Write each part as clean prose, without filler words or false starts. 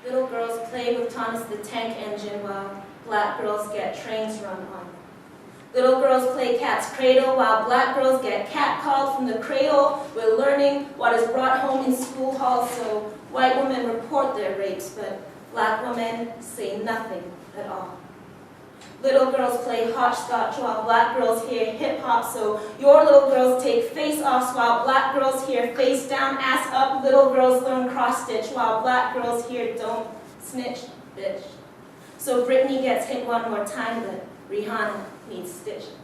Little girls play with Thomas the Tank Engine while black girls get trains run on. Little girls play cat's cradle while black girls get catcalled from the cradle. We're learning what is brought home in school halls, so white women report their rapes, but black women say nothing at all. Little girls play hopscotch while black girls hear hip-hop, so your little girls take face-offs while black girls hear face down, ass up. Little girls learn cross-stitch while black girls hear don't snitch, bitch. So Britney gets hit one more time, but Rihanna needs stitching.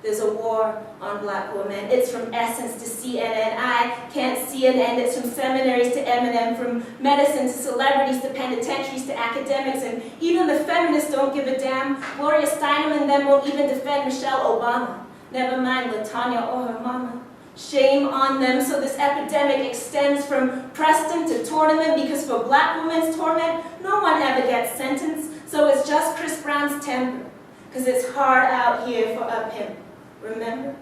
There's a war on black women. It's from Essence to CNN. I can't see an end. It's from seminaries to Eminem, from medicine to celebrities to penitentiaries to academics, and even the feminists don't give a damn. Gloria Steinem and them won't even defend Michelle Obama. Never mind LaTanya or her mama. Shame on them. So this epidemic extends from Preston to Tournament, because for black women's torment, no one ever gets sentenced. So it's just Chris Brown's temper, because it's hard out here for a pimp. Remember?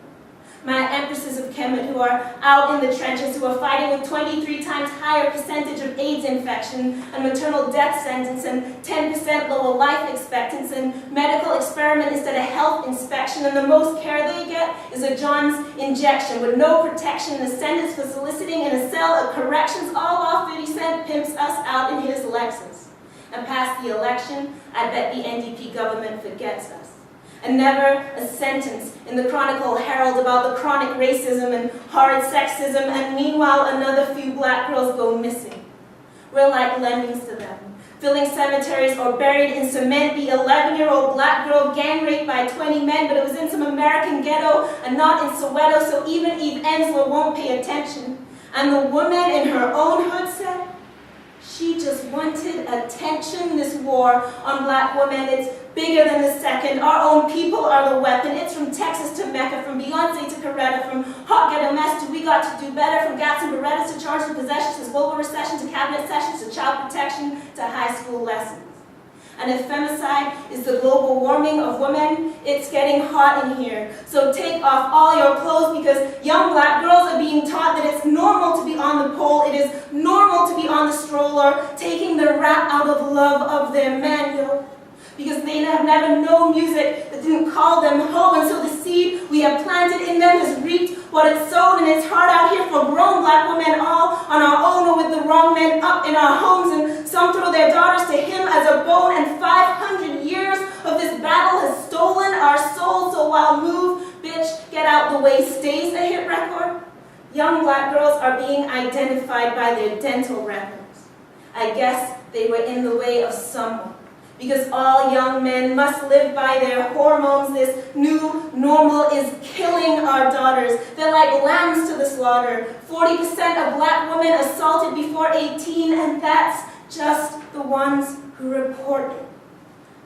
My empresses of Kemet who are out in the trenches, who are fighting with 23 times higher percentage of AIDS infection and maternal death sentence and 10% lower life expectancy and medical experiment instead of health inspection, and the most care they get is a John's injection with no protection and a sentence for soliciting in a cell of corrections, all while 50 Cent pimps us out in his Lexus. And past the election, I bet the NDP government forgets us. And never a sentence in the Chronicle Herald about the chronic racism and horrid sexism, and meanwhile another few black girls go missing. We're like lemmings to them, filling cemeteries or buried in cement. The 11-year-old black girl gang raped by 20 men, but it was in some American ghetto and not in Soweto, so even Eve Ensler won't pay attention. And the woman in her own hood said, she just wanted attention. This war on black women, it's bigger than the second. Our own people are the weapon. It's from Texas to Mecca, from Beyonce to Coretta, from hot ghetto mess to we got to do better, from Gats and Berettas to charged with possessions to global recession to cabinet sessions to child protection to high school lessons. And if femicide is the global warming of women, it's getting hot in here. So take off all your clothes, because young black girls are being taught that it's normal to be on the pole, it is normal to be on the stroller, taking the rap out of love of their man, yo. Because they have never known music that didn't call them home, and so the seed we have planted in them has reaped what it's sown, and it's hard out here for grown black women, all on our own or with the wrong men up in our homes, and some throw their daughters to him as a bone, and 500 years of this battle has stolen our souls. So while Move, Bitch, Get Out the Way stays a hit record, young black girls are being identified by their dental records. I guess they were in the way of someone, because all young men must live by their hormones. This new normal is killing our daughters. They're like lambs to the slaughter. 40% of black women assaulted before 18, and that's just the ones who report it.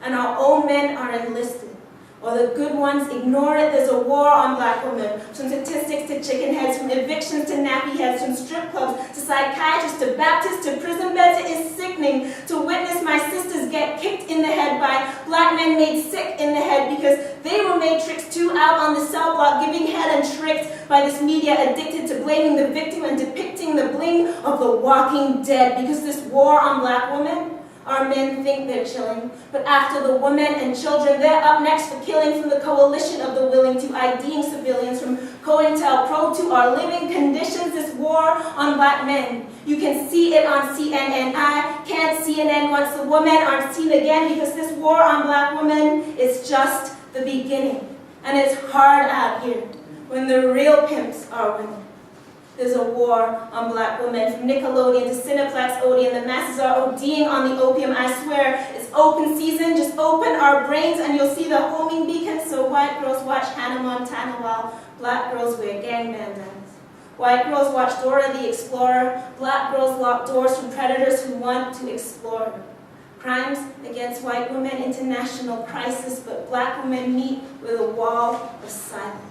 And our own men are enlisted, or the good ones ignore it. There's a war on black women, from statistics to chicken heads, from evictions to nappy heads, from strip clubs to psychiatrists to Baptists to prison beds. It is sickening to witness my sisters get kicked in the head by black men made sick in the head because they were matrixed too out on the cell block, giving head and tricked by this media addicted to blaming the victim and depicting the bling of the Walking Dead. Because this war on black women, our men think they're chilling, but after the women and children, they're up next for killing, from the coalition of the willing to IDing civilians, from COINTELPRO to our living conditions. This war on black men, you can see it on CNN. I can't CNN once the women aren't seen again, because this war on black women is just the beginning. And it's hard out here when the real pimps are women. There's a war on black women, from Nickelodeon to Cineplex Odeon. The masses are ODing on the opium. I swear, it's open season. Just open our brains and you'll see the homing beacon. So white girls watch Hannah Montana while black girls wear gang bandanas. White girls watch Dora the Explorer. Black girls lock doors from predators who want to explore. Crimes against white women, international crisis, but black women meet with a wall of silence.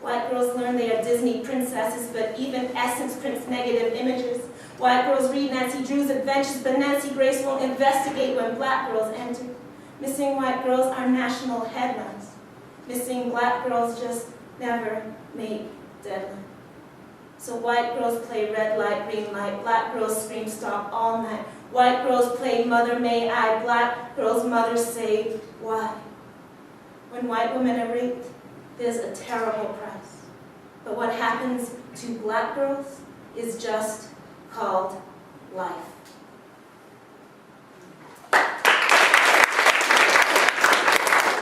White girls learn they are Disney princesses, but even Essence prints negative images. White girls read Nancy Drew's adventures, but Nancy Grace won't investigate when black girls enter. Missing white girls are national headlines. Missing black girls just never make deadline. So white girls play red light, green light, black girls scream stop all night. White girls play mother may I, black girls mothers say why. When white women are raped, there's a terrible price. But what happens to black girls is just called life.